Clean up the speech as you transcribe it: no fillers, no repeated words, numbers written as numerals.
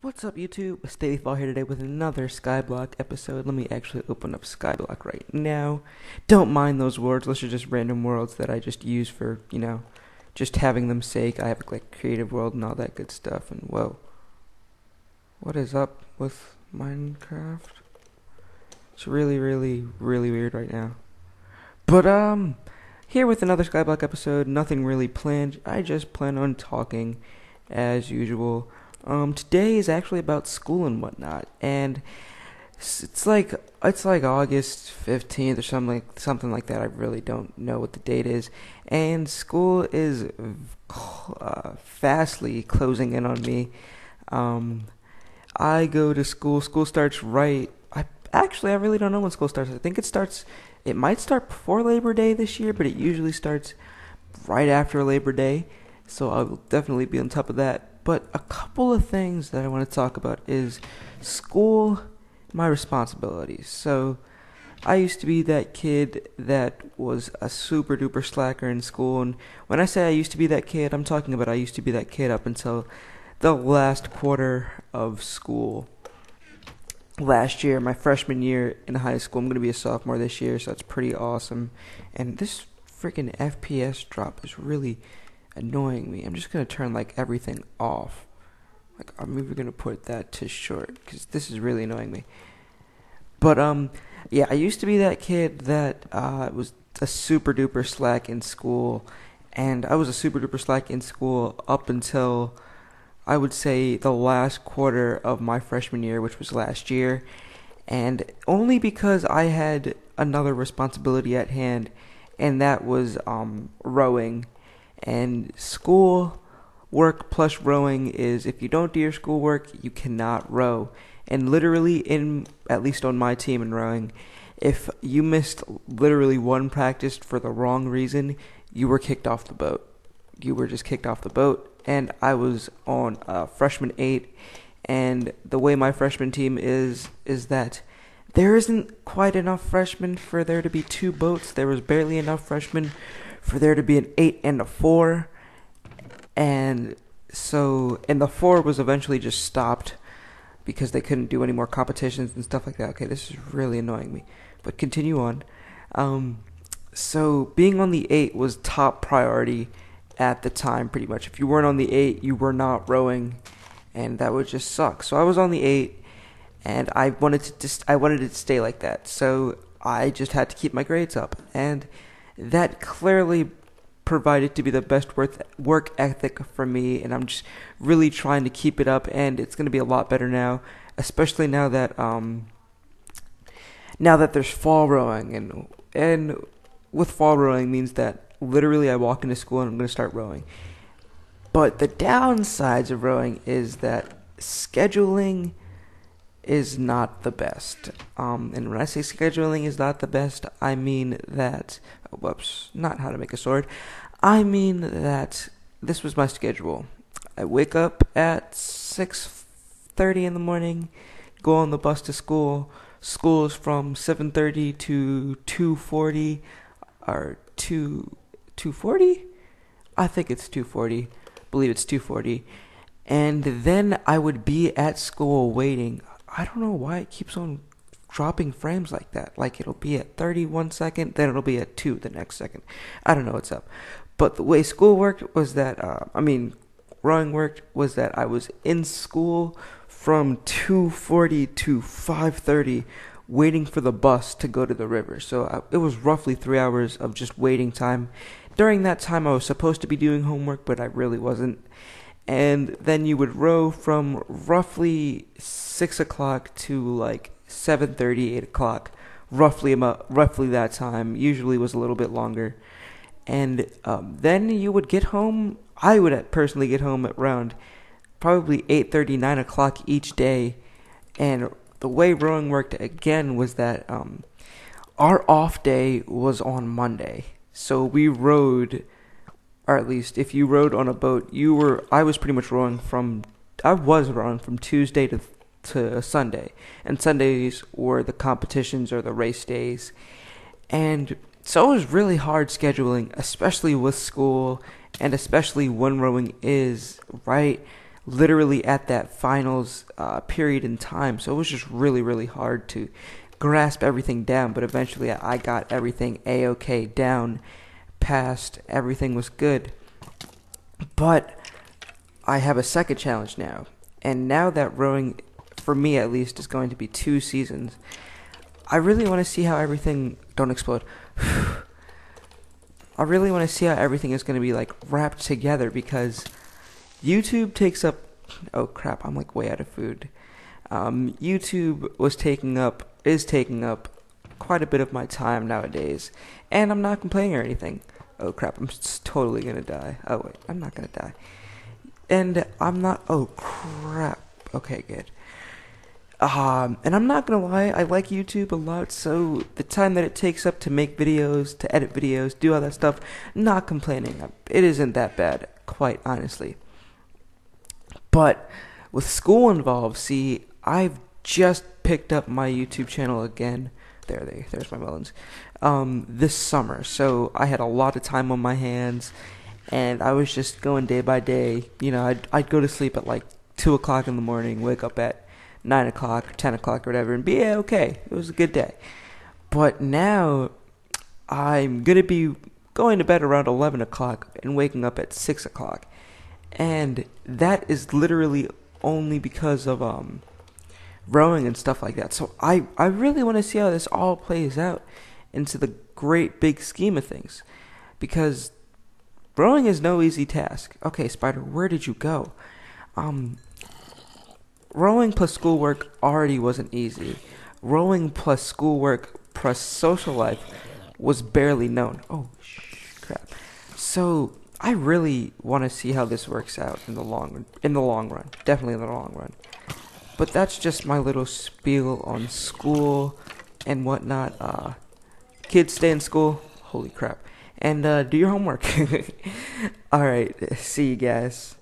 What's up, YouTube? Statelyfall here today with another SkyBlock episode. Let me actually open up SkyBlock right now. Don't mind those words. Those are just random worlds that I just use for, just having them sake. I have like creative world and all that good stuff. And whoa, what is up with MIneCraft? It's really weird right now. But here with another SkyBlock episode. Nothing really planned. I just plan on talking as usual. Today is actually about school and whatnot, and it's like August 15th or something like that. I really don't know what the date is, and school is fastly closing in on me. I go to school. School starts right. I really don't know when school starts. I think it might start before Labor Day this year, but it usually starts right after Labor Day. So I will definitely be on top of that. But a couple of things that I want to talk about is school, my responsibilities. So I used to be that kid that was a super duper slacker in school. And when I say I used to be that kid, I'm talking about I used to be that kid up until the last quarter of school. Last year, my freshman year in high school, I'm going to be a sophomore this year, so that's pretty awesome. And this freaking FPS drop is really annoying me. I'm just going to turn like everything off. Like I'm even going to put that to short because this is really annoying me. But yeah, I used to be that kid that was a super duper slack in school, and I was a super duper slack in school up until I would say the last quarter of my freshman year, which was last year, and only because I had another responsibility at hand, and that was rowing. And school work plus rowing is, if you don't do your schoolwork, you cannot row. And literally, at least on my team in rowing, if you missed literally one practice for the wrong reason, you were kicked off the boat. You were just kicked off the boat. And I was on freshman 8, and the way my freshman team is that there isn't quite enough freshmen for there to be 2 boats. There was barely enough freshmen for there to be an 8 and a 4, and the 4 was eventually just stopped because they couldn't do any more competitions and stuff like that. Okay, this is really annoying me, but continue on. So being on the 8 was top priority at the time, pretty much. If you weren't on the 8, you were not rowing, and that would just suck. So I was on the 8, and I wanted it to stay like that. So I just had to keep my grades up, and that clearly provided to be the best work ethic for me, and I'm just really trying to keep it up, and it's going to be a lot better now, especially now that there's fall rowing, and with fall rowing means that literally I walk into school and I'm going to start rowing. But the downsides of rowing is that scheduling is not the best. And when I say scheduling is not the best, I mean that, not how to make a sword. I mean that this was my schedule. I wake up at 6:30 in the morning, go on the bus to school. School is from 7:30 to 2:40, or 2:40? I think it's 2:40. I believe it's 2:40. And then I would be at school waiting. I don't know why it keeps on dropping frames like that. Like it'll be at 30 1 second, then it'll be at 2 the next second. I don't know what's up. But the way school worked was that, rowing worked was that I was in school from 2:40 to 5:30 waiting for the bus to go to the river. So it was roughly 3 hours of just waiting time. During that time, I was supposed to be doing homework, but I really wasn't. And then you would row from roughly 6 o'clock to like 7:30, 8 o'clock, roughly that time. Usually was a little bit longer. And then you would get home. I would personally get home at around probably 8:30, 9 o'clock each day. And the way rowing worked again was that our off day was on Monday. So we rowed, or at least if you rowed on a boat, I was rowing from Tuesday to Sunday, and Sundays were the competitions or the race days, and so it was really hard scheduling, especially with school, and especially when rowing is right literally at that finals period in time. So it was just really, really hard to grasp everything down. But eventually I got everything A-OK down, passed, everything was good. But I have a second challenge now. And now that rowing, for me at least, is going to be 2 seasons, I really want to see how everything... Don't explode. I really want to see how everything is going to be like wrapped together, because YouTube takes up... Oh crap, I'm like way out of food. YouTube is taking up quite a bit of my time nowadays, and I'm not complaining or anything. Oh crap, I'm totally gonna die. Oh wait, I'm not gonna die. And I'm not... Oh crap. Okay, good. And I'm not gonna lie, I like YouTube a lot, so the time that it takes up to make videos, to edit videos, do all that stuff, not complaining. It isn't that bad, quite honestly. But with school involved, see, I've just picked up my YouTube channel again. There's my melons. This summer, so I had a lot of time on my hands, and I was just going day by day. You know, I'd go to sleep at like 2 o'clock in the morning, wake up at 9 o'clock or 10 o'clock or whatever, and be okay. It was a good day. But now I'm going to be going to bed around 11 o'clock and waking up at 6 o'clock. And that is literally only because of rowing and stuff like that. So I really want to see how this all plays out into the great big scheme of things, because rowing is no easy task. Okay, Spider, where did you go? Rowing plus schoolwork already wasn't easy. Rowing plus schoolwork plus social life was barely known. Oh, crap. So I really want to see how this works out in the long run. Definitely in the long run. But that's just my little spiel on school and whatnot. Kids, stay in school. Holy crap. And do your homework. Alright, see you guys.